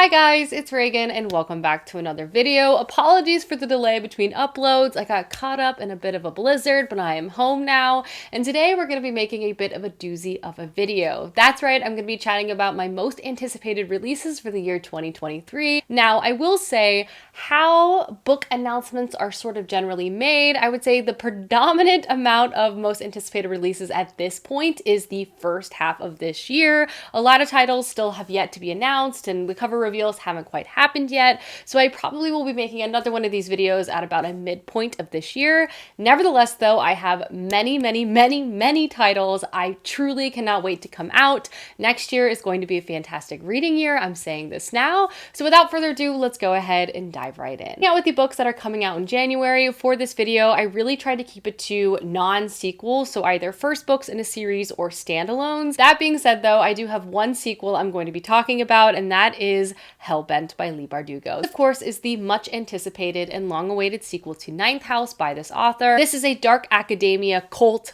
Hi guys, it's Reagan and welcome back to another video. Apologies for the delay between uploads. I got caught up in a bit of a blizzard, but I am home now. And today we're going to be making a bit of a doozy of a video. That's right, I'm going to be chatting about my most anticipated releases for the year 2023. Now, I will say how book announcements are sort of generally made. I would say the predominant amount of most anticipated releases at this point is the first half of this year. A lot of titles still have yet to be announced and the cover reveals haven't quite happened yet, so I probably will be making another one of these videos at about a midpoint of this year. Nevertheless, though, I have many titles I truly cannot wait to come out. Next year is going to be a fantastic reading year. I'm saying this now. So without further ado, let's go ahead and dive right in. Now, with the books that are coming out in January, for this video, I really tried to keep it to non-sequels, so either first books in a series or standalones. That being said, though, I do have one sequel I'm going to be talking about, and that is Hellbent by Leigh Bardugo. This, of course, is the much anticipated and long-awaited sequel to Ninth House by this author. This is a dark academia cult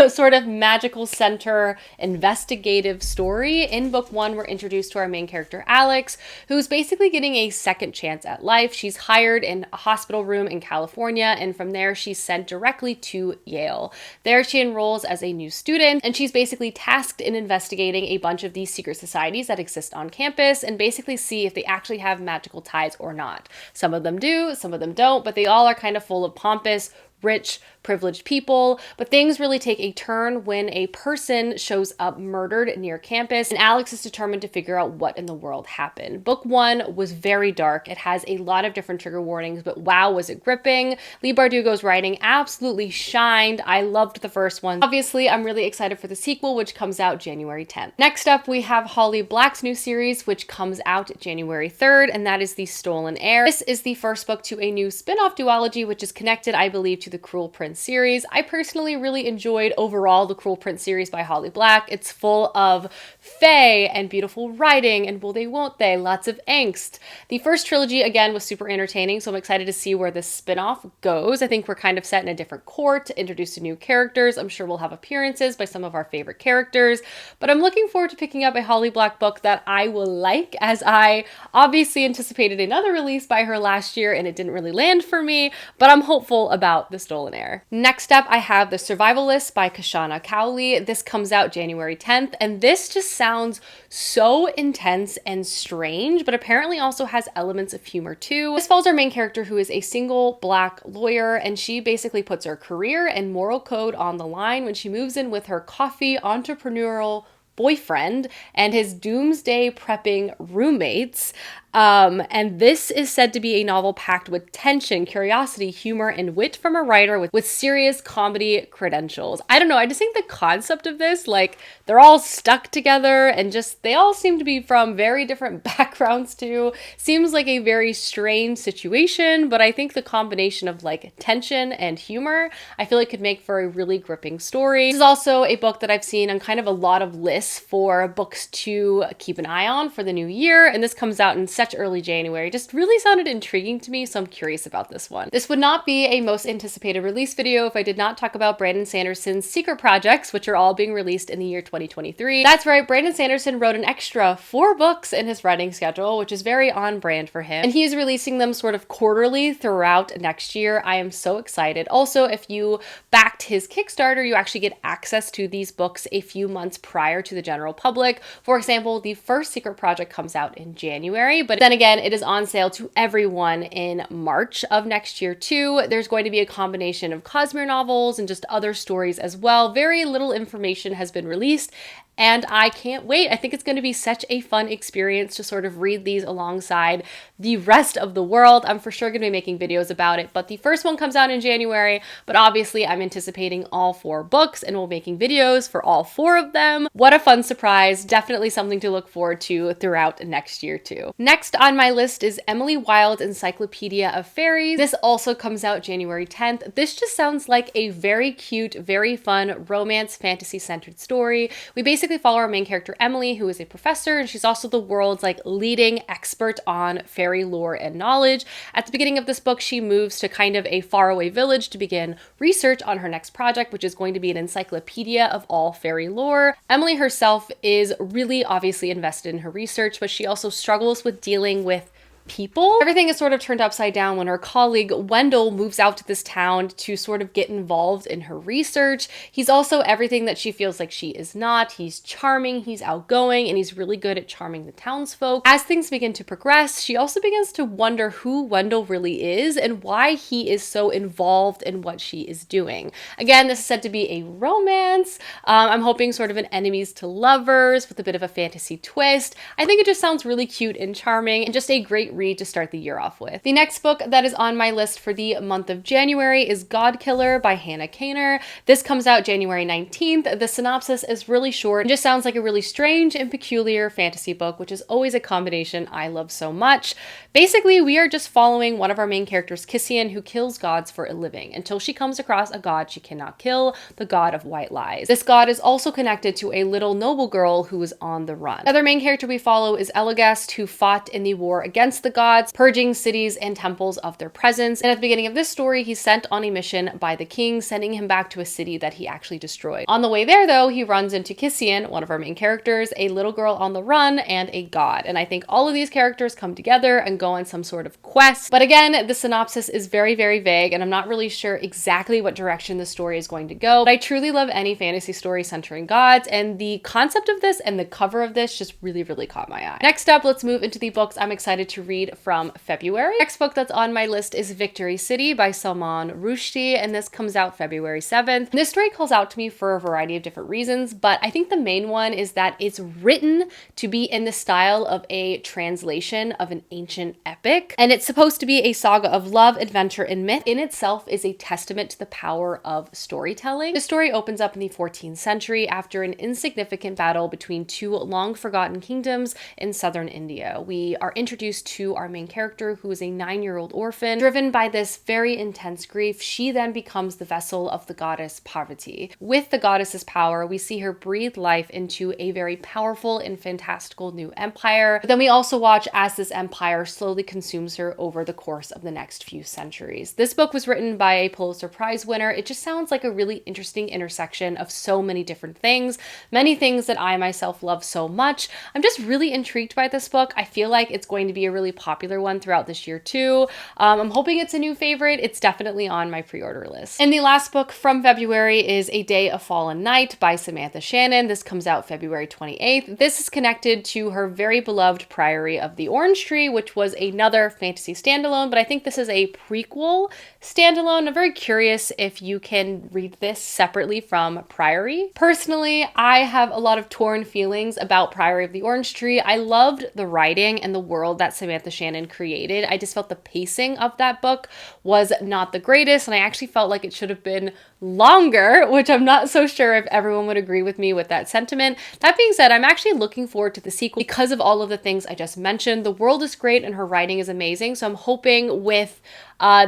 sort of magical center investigative story. In book one, we're introduced to our main character, Alex, who's basically getting a second chance at life. She's hired in a hospital room in California, and from there, she's sent directly to Yale. There, she enrolls as a new student, and she's basically tasked in investigating a bunch of these secret societies that exist on campus and basically see if they actually have magical ties or not. Some of them do, some of them don't, but they all are kind of full of pompous, rich, privileged people, but things really take a turn when a person shows up murdered near campus, and Alex is determined to figure out what in the world happened. Book one was very dark. It has a lot of different trigger warnings, but wow, was it gripping. Leigh Bardugo's writing absolutely shined. I loved the first one. Obviously, I'm really excited for the sequel, which comes out January 10th. Next up, we have Holly Black's new series, which comes out January 3rd, and that is The Stolen Heir. This is the first book to a new spin-off duology, which is connected, I believe, to the Cruel Prince series. I personally really enjoyed overall the Cruel Prince series by Holly Black. It's full of fae and beautiful writing and will they won't they, lots of angst. The first trilogy again was super entertaining, so I'm excited to see where this spin-off goes. I think we're kind of set in a different court, introduced to new characters. I'm sure we'll have appearances by some of our favorite characters, but I'm looking forward to picking up a Holly Black book that I will like, as I obviously anticipated another release by her last year and it didn't really land for me, but I'm hopeful about The Stolen Heir. Next up, I have The Survivalist by Kashana Cowley. This comes out January 10th, and this just sounds so intense and strange, but apparently also has elements of humor too. This follows our main character, who is a single Black lawyer, and she basically puts her career and moral code on the line when she moves in with her coffee entrepreneurial boyfriend and his doomsday prepping roommates. And this is said to be a novel packed with tension, curiosity, humor, and wit from a writer with serious comedy credentials. I don't know, I just think the concept of this, like, they're all stuck together and just, they all seem to be from very different backgrounds too. Seems like a very strange situation, but I think the combination of like tension and humor, I feel like could make for a really gripping story. This is also a book that I've seen on kind of a lot of lists for books to keep an eye on for the new year, and this comes out in such early January. Just really sounded intriguing to me, so I'm curious about this one. This would not be a most anticipated release video if I did not talk about Brandon Sanderson's secret projects, which are all being released in the year 2023. That's right, Brandon Sanderson wrote an extra 4 books in his writing schedule, which is very on brand for him, and he is releasing them sort of quarterly throughout next year. I am so excited. Also, if you backed his Kickstarter, you actually get access to these books a few months prior to the general public. For example, the first secret project comes out in January, but then again, it is on sale to everyone in March of next year too. There's going to be a combination of Cosmere novels and just other stories as well. Very little information has been released, and I can't wait. I think it's going to be such a fun experience to sort of read these alongside the rest of the world. I'm for sure going to be making videos about it, but the first one comes out in January, but obviously I'm anticipating all 4 books and we'll be making videos for all 4 of them. What a fun surprise. Definitely something to look forward to throughout next year too. Next on my list is Emily Wilde's Encyclopedia of Fairies. This also comes out January 10th. This just sounds like a very cute, very fun romance fantasy centered story. We basically basically follow our main character, Emily, who is a professor, and she's also the world's like leading expert on fairy lore and knowledge. At the beginning of this book, she moves to kind of a faraway village to begin research on her next project, which is going to be an encyclopedia of all fairy lore. Emily herself is really obviously invested in her research, but she also struggles with dealing with people. Everything is sort of turned upside down when her colleague Wendell moves out to this town to sort of get involved in her research. He's also everything that she feels like she is not. He's charming, he's outgoing, and he's really good at charming the townsfolk. As things begin to progress, she also begins to wonder who Wendell really is and why he is so involved in what she is doing. Again, this is said to be a romance. I'm hoping sort of an enemies to lovers with a bit of a fantasy twist. I think it just sounds really cute and charming and just a great read to start the year off with. The next book that is on my list for the month of January is God Killer by Hannah Kaner. This comes out January 19th. The synopsis is really short and just sounds like a really strange and peculiar fantasy book, which is always a combination I love so much. Basically, we are just following one of our main characters, Kissian, who kills gods for a living until she comes across a god she cannot kill, the god of white lies. This god is also connected to a little noble girl who is on the run. The other main character we follow is Elagast, who fought in the war against the gods, purging cities and temples of their presence. And at the beginning of this story, he's sent on a mission by the king, sending him back to a city that he actually destroyed. On the way there, though, he runs into Kissian, one of our main characters, a little girl on the run, and a god. And I think all of these characters come together and go on some sort of quest. But again, the synopsis is very, very vague, and I'm not really sure exactly what direction the story is going to go. But I truly love any fantasy story centering gods, and the concept of this and the cover of this just really, really caught my eye. Next up, let's move into the books I'm excited to read from February. Next book that's on my list is Victory City by Salman Rushti, and this comes out February 7th. This story calls out to me for a variety of different reasons, but I think the main one is that it's written to be in the style of a translation of an ancient epic, and it's supposed to be a saga of love, adventure, and myth. In itself is a testament to the power of storytelling. The story opens up in the 14th century after an insignificant battle between two long-forgotten kingdoms in southern India. We are introduced to our main character, who is a 9-year-old orphan. Driven by this very intense grief, she then becomes the vessel of the goddess Parvati. With the goddess's power, we see her breathe life into a very powerful and fantastical new empire. But then we also watch as this empire slowly consumes her over the course of the next few centuries. This book was written by a Pulitzer Prize winner. It just sounds like a really interesting intersection of so many different things, many things that I myself love so much. I'm just really intrigued by this book. I feel like it's going to be a really popular one throughout this year too. I'm hoping it's a new favorite. It's definitely on my pre-order list. And the last book from February is A Day of Fallen Night by Samantha Shannon. This comes out February 28th. This is connected to her very beloved Priory of the Orange Tree, which was another fantasy standalone, but I think this is a prequel standalone. I'm very curious if you can read this separately from Priory. Personally, I have a lot of torn feelings about Priory of the Orange Tree. I loved the writing and the world that Samantha Shannon created. I just felt the pacing of that book was not the greatest, and I actually felt like it should have been longer, which I'm not so sure if everyone would agree with me with that sentiment. That being said, I'm actually looking forward to the sequel because of all of the things I just mentioned. The world is great and her writing is amazing, so I'm hoping with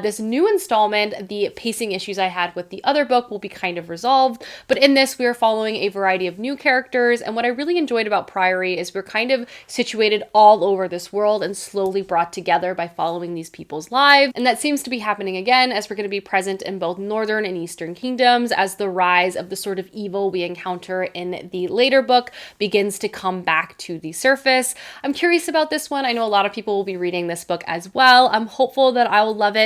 this new installment, the pacing issues I had with the other book will be kind of resolved. But in this, we are following a variety of new characters, and what I really enjoyed about Priory is we're kind of situated all over this world and slowly brought together by following these people's lives. And that seems to be happening again, as we're going to be present in both northern and eastern kingdoms as the rise of the sort of evil we encounter in the later book begins to come back to the surface. I'm curious about this one. I know a lot of people will be reading this book as well. I'm hopeful that I will love it.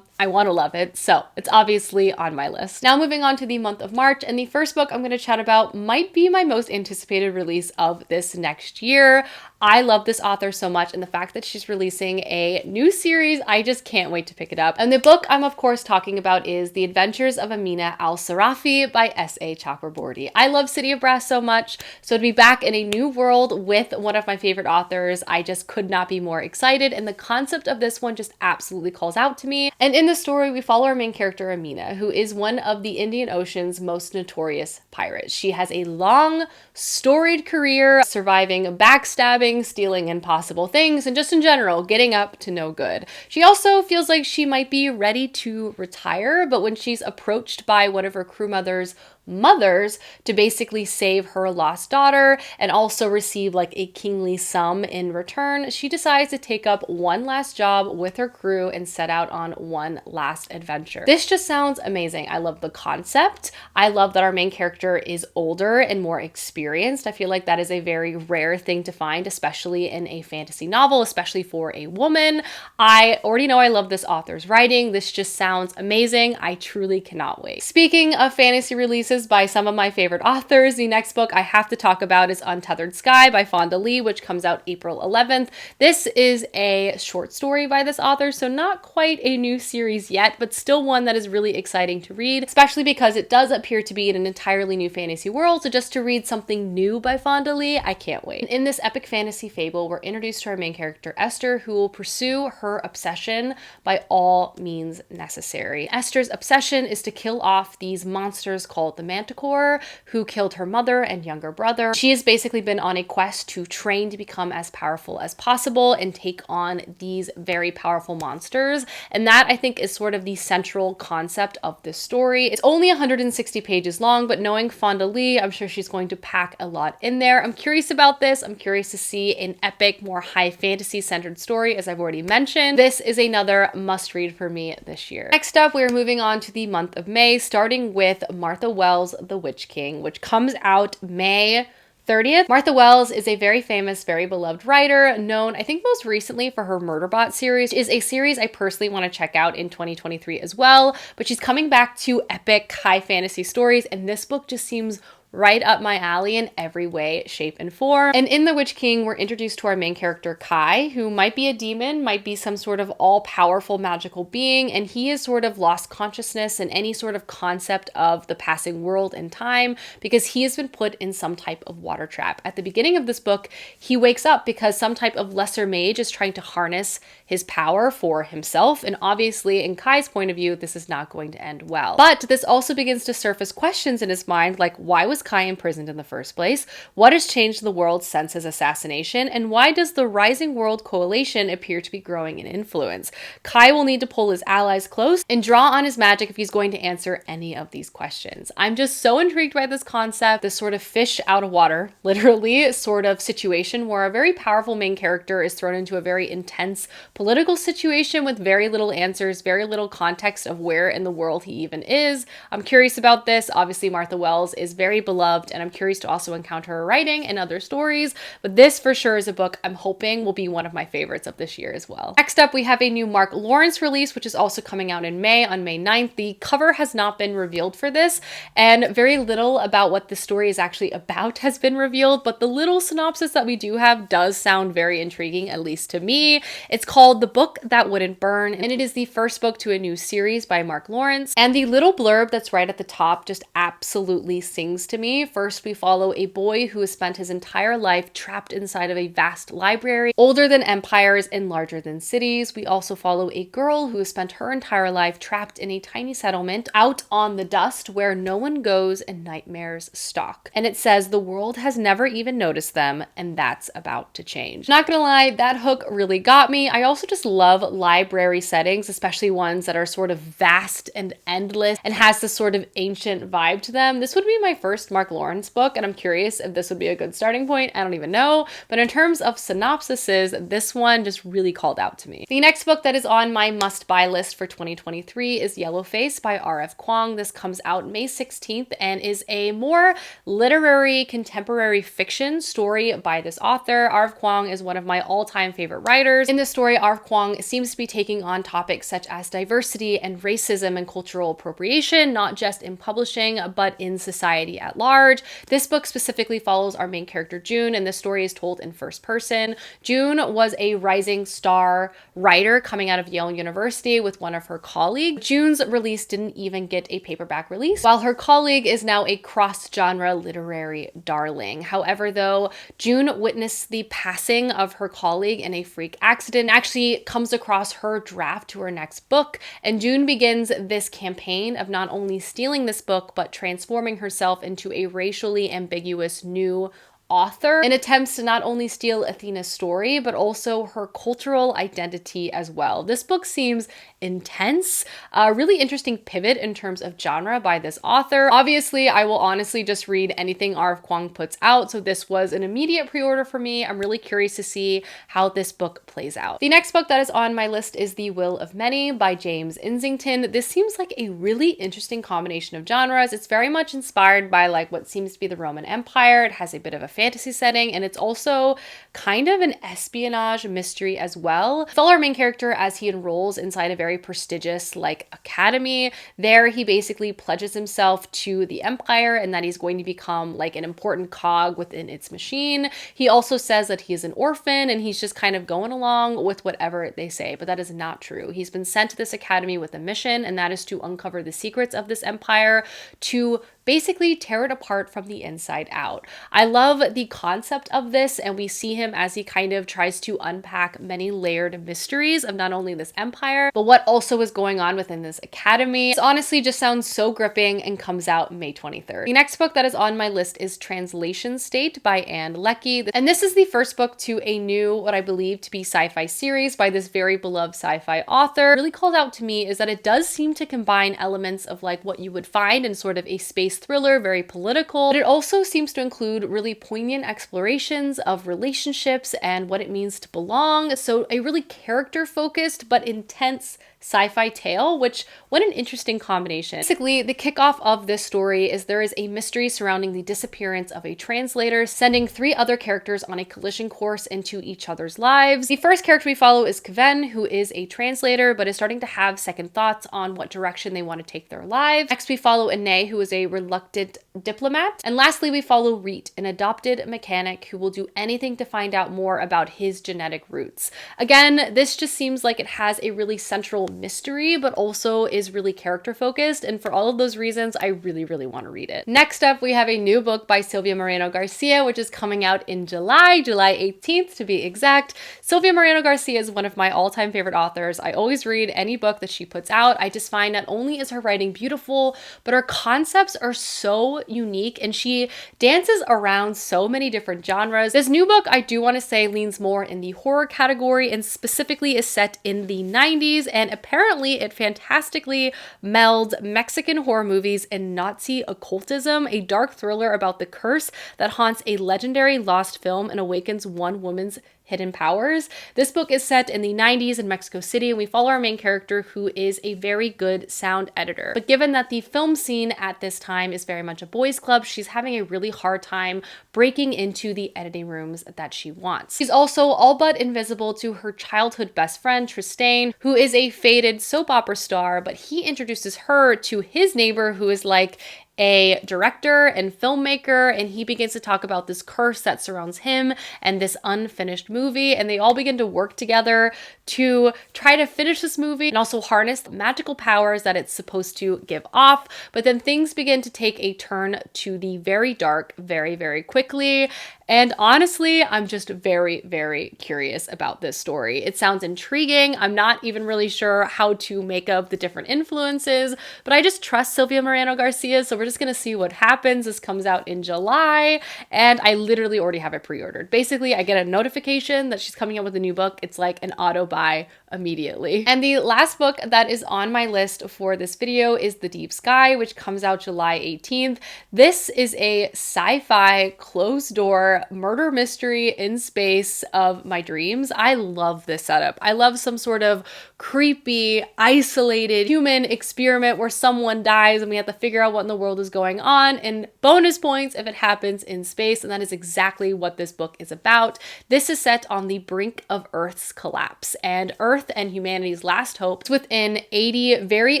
I want to love it, so it's obviously on my list. Now moving on to the month of March, and the first book I'm going to chat about might be my most anticipated release of this next year. I love this author so much, and the fact that she's releasing a new series, I just can't wait to pick it up. And the book I'm of course talking about is The Adventures of Amina Al-Sarafi by S.A. Chakraborty. I love City of Brass so much, so to be back in a new world with one of my favorite authors, I just could not be more excited, and the concept of this one just absolutely calls out to me. And in the story, we follow our main character, Amina, who is one of the Indian Ocean's most notorious pirates. She has a long, storied career surviving backstabbing, stealing impossible things, and just in general, getting up to no good. She also feels like she might be ready to retire, but when she's approached by one of her crew members' mothers to basically save her lost daughter and also receive like a kingly sum in return, she decides to take up one last job with her crew and set out on one last adventure. This just sounds amazing. I love the concept. I love that our main character is older and more experienced. I feel like that is a very rare thing to find, especially in a fantasy novel, especially for a woman. I already know I love this author's writing. This just sounds amazing. I truly cannot wait. Speaking of fantasy releases by some of my favorite authors, the next book I have to talk about is Untethered Sky by Fonda Lee, which comes out April 11th. This is a short story by this author, so not quite a new series yet, but still one that is really exciting to read, especially because it does appear to be in an entirely new fantasy world. So just to read something new by Fonda Lee, I can't wait. In this epic fantasy fable, we're introduced to our main character, Esther, who will pursue her obsession by all means necessary. Esther's obsession is to kill off these monsters called the Manticore, who killed her mother and younger brother. She has basically been on a quest to train to become as powerful as possible and take on these very powerful monsters. And that, I think, is sort of the central concept of this story. It's only 160 pages long, but knowing Fonda Lee, I'm sure she's going to pack a lot in there. I'm curious about this. I'm curious to see an epic, more high fantasy centered story, as I've already mentioned. This is another must read for me this year. Next up, we're moving on to the month of May, starting with Martha Wells' The Witch King, which comes out May 30th. Martha Wells is a very famous, very beloved writer, known, I think, most recently for her Murderbot series, which is a series I personally want to check out in 2023 as well. But she's coming back to epic high fantasy stories, and this book just seems right up my alley in every way, shape, and form. And in The Witch King, we're introduced to our main character, Kai, who might be a demon, might be some sort of all-powerful magical being, and he has sort of lost consciousness and any sort of concept of the passing world and time because he has been put in some type of water trap. At the beginning of this book, he wakes up because some type of lesser mage is trying to harness his power for himself, and obviously, in Kai's point of view, this is not going to end well. But this also begins to surface questions in his mind, like why was Kai imprisoned in the first place? What has changed the world since his assassination? And why does the Rising World Coalition appear to be growing in influence? Kai will need to pull his allies close and draw on his magic if he's going to answer any of these questions. I'm just so intrigued by this concept, this sort of fish out of water, literally, sort of situation where a very powerful main character is thrown into a very intense political situation with very little answers, very little context of where in the world he even is. I'm curious about this. Obviously, Martha Wells is very beloved, and I'm curious to also encounter her writing and other stories, but this for sure is a book I'm hoping will be one of my favorites of this year as well. Next up, we have a new Mark Lawrence release, which is also coming out in May, on May 9th. The cover has not been revealed for this, and very little about what the story is actually about has been revealed, but the little synopsis that we do have does sound very intriguing, at least to me. It's called The Book That Wouldn't Burn, and it is the first book to a new series by Mark Lawrence, and the little blurb that's right at the top just absolutely sings to me. First, we follow a boy who has spent his entire life trapped inside of a vast library, older than empires and larger than cities. We also follow a girl who has spent her entire life trapped in a tiny settlement out on the dust where no one goes and nightmares stalk. And it says the world has never even noticed them, and that's about to change. Not gonna lie, that hook really got me. I also just love library settings, especially ones that are sort of vast and endless and has this sort of ancient vibe to them. This would be my first Mark Lawrence book, and I'm curious if this would be a good starting point. I don't even know, but in terms of synopsises, this one just really called out to me. The next book that is on my must-buy list for 2023 is Yellowface by R.F. Kuang. This comes out May 16th and is a more literary contemporary fiction story by this author. R.F. Kuang is one of my all-time favorite writers. In this story, R.F. Kuang seems to be taking on topics such as diversity and racism and cultural appropriation, not just in publishing, but in society at large. This book specifically follows our main character, June, and this story is told in first person. June was a rising star writer coming out of Yale University with one of her colleagues. June's release didn't even get a paperback release, while her colleague is now a cross-genre literary darling. However, though, June witnessed the passing of her colleague in a freak accident, actually comes across her draft to her next book, and June begins this campaign of not only stealing this book, but transforming herself into a racially ambiguous new author in attempts to not only steal Athena's story, but also her cultural identity as well. This book seems intense, a really interesting pivot in terms of genre by this author. Obviously, I will honestly just read anything R.F. Kuang puts out, so this was an immediate pre-order for me. I'm really curious to see how this book plays out. The next book that is on my list is The Will of Many by James Ensington. This seems like a really interesting combination of genres. It's very much inspired by like what seems to be the Roman Empire. It has a bit of a fantasy setting, and it's also kind of an espionage mystery as well. Follow our main character as he enrolls inside a very prestigious like academy. There he basically pledges himself to the empire and that he's going to become like an important cog within its machine. He also says that he is an orphan and he's just kind of going along with whatever they say, but that is not true. He's been sent to this academy with a mission, and that is to uncover the secrets of this empire, to basically tear it apart from the inside out. I love the concept of this, and we see him as he kind of tries to unpack many layered mysteries of not only this empire, but what also is going on within this academy. This honestly just sounds so gripping and comes out May 23rd. The next book that is on my list is Translation State by Anne Leckie, and this is the first book to a new, what I believe to be sci-fi series by this very beloved sci-fi author. What really called out to me is that it does seem to combine elements of like what you would find in sort of a space thriller, very political, but it also seems to include really poignant explorations of relationships and what it means to belong. So a really character-focused but intense sci-fi tale, which what an interesting combination. Basically, the kickoff of this story is there is a mystery surrounding the disappearance of a translator, sending 3 other characters on a collision course into each other's lives. The first character we follow is Kven, who is a translator, but is starting to have second thoughts on what direction they want to take their lives. Next, we follow Ine, who is a reluctant diplomat. And lastly, we follow Reet, an adopted mechanic who will do anything to find out more about his genetic roots. Again, this just seems like it has a really central mystery, but also is really character focused. And for all of those reasons, I really, really want to read it. Next up, we have a new book by Silvia Moreno Garcia, which is coming out in July 18th to be exact. Silvia Moreno Garcia is one of my all-time favorite authors. I always read any book that she puts out. I just find not only is her writing beautiful, but her concepts are so unique and she dances around so many different genres. This new book, I do want to say, leans more in the horror category and specifically is set in the 90s, and apparently it fantastically melds Mexican horror movies and Nazi occultism, a dark thriller about the curse that haunts a legendary lost film and awakens one woman's hidden powers. This book is set in the 90s in Mexico City, and we follow our main character who is a very good sound editor. But given that the film scene at this time is very much a boys' club, she's having a really hard time breaking into the editing rooms that she wants. She's also all but invisible to her childhood best friend, Tristain, who is a faded soap opera star, but he introduces her to his neighbor who is like a director and filmmaker, and he begins to talk about this curse that surrounds him and this unfinished movie, and they all begin to work together to try to finish this movie and also harness the magical powers that it's supposed to give off. But then things begin to take a turn to the very dark very, very quickly. And honestly, I'm just very, very curious about this story. It sounds intriguing. I'm not even really sure how to make up the different influences, but I just trust Silvia Moreno Garcia, so we're just gonna see what happens. This comes out in July, and I literally already have it pre-ordered. Basically, I get a notification that she's coming out with a new book. It's like an auto buy immediately. And the last book that is on my list for this video is The Deep Sky, which comes out July 18th. This is a sci-fi closed door murder mystery in space of my dreams. I love this setup. I love some sort of creepy, isolated human experiment where someone dies and we have to figure out what in the world is going on, and bonus points if it happens in space, and that is exactly what this book is about. This is set on the brink of Earth's collapse, and Earth and humanity's last hope is within 80 very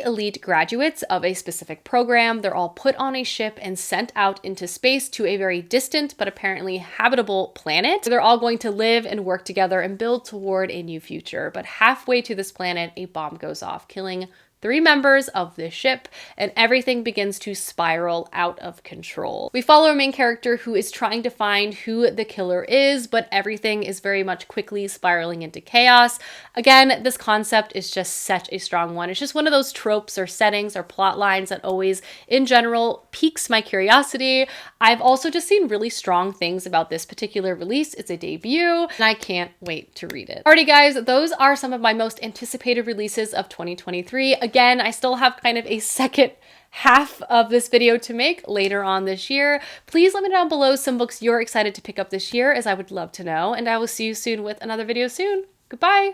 elite graduates of a specific program. They're all put on a ship and sent out into space to a very distant but apparently habitable planet. They're all going to live and work together and build toward a new future. But halfway to this planet, a bomb goes off, killing 3 members of this ship, and everything begins to spiral out of control. We follow our main character who is trying to find who the killer is, but everything is very much quickly spiraling into chaos. Again, this concept is just such a strong one. It's just one of those tropes or settings or plot lines that always, in general, piques my curiosity. I've also just seen really strong things about this particular release. It's a debut, and I can't wait to read it. Alrighty guys, those are some of my most anticipated releases of 2023. Again, I still have kind of a second half of this video to make later on this year. Please let me know down below some books you're excited to pick up this year, as I would love to know, and I will see you soon with another video soon. Goodbye!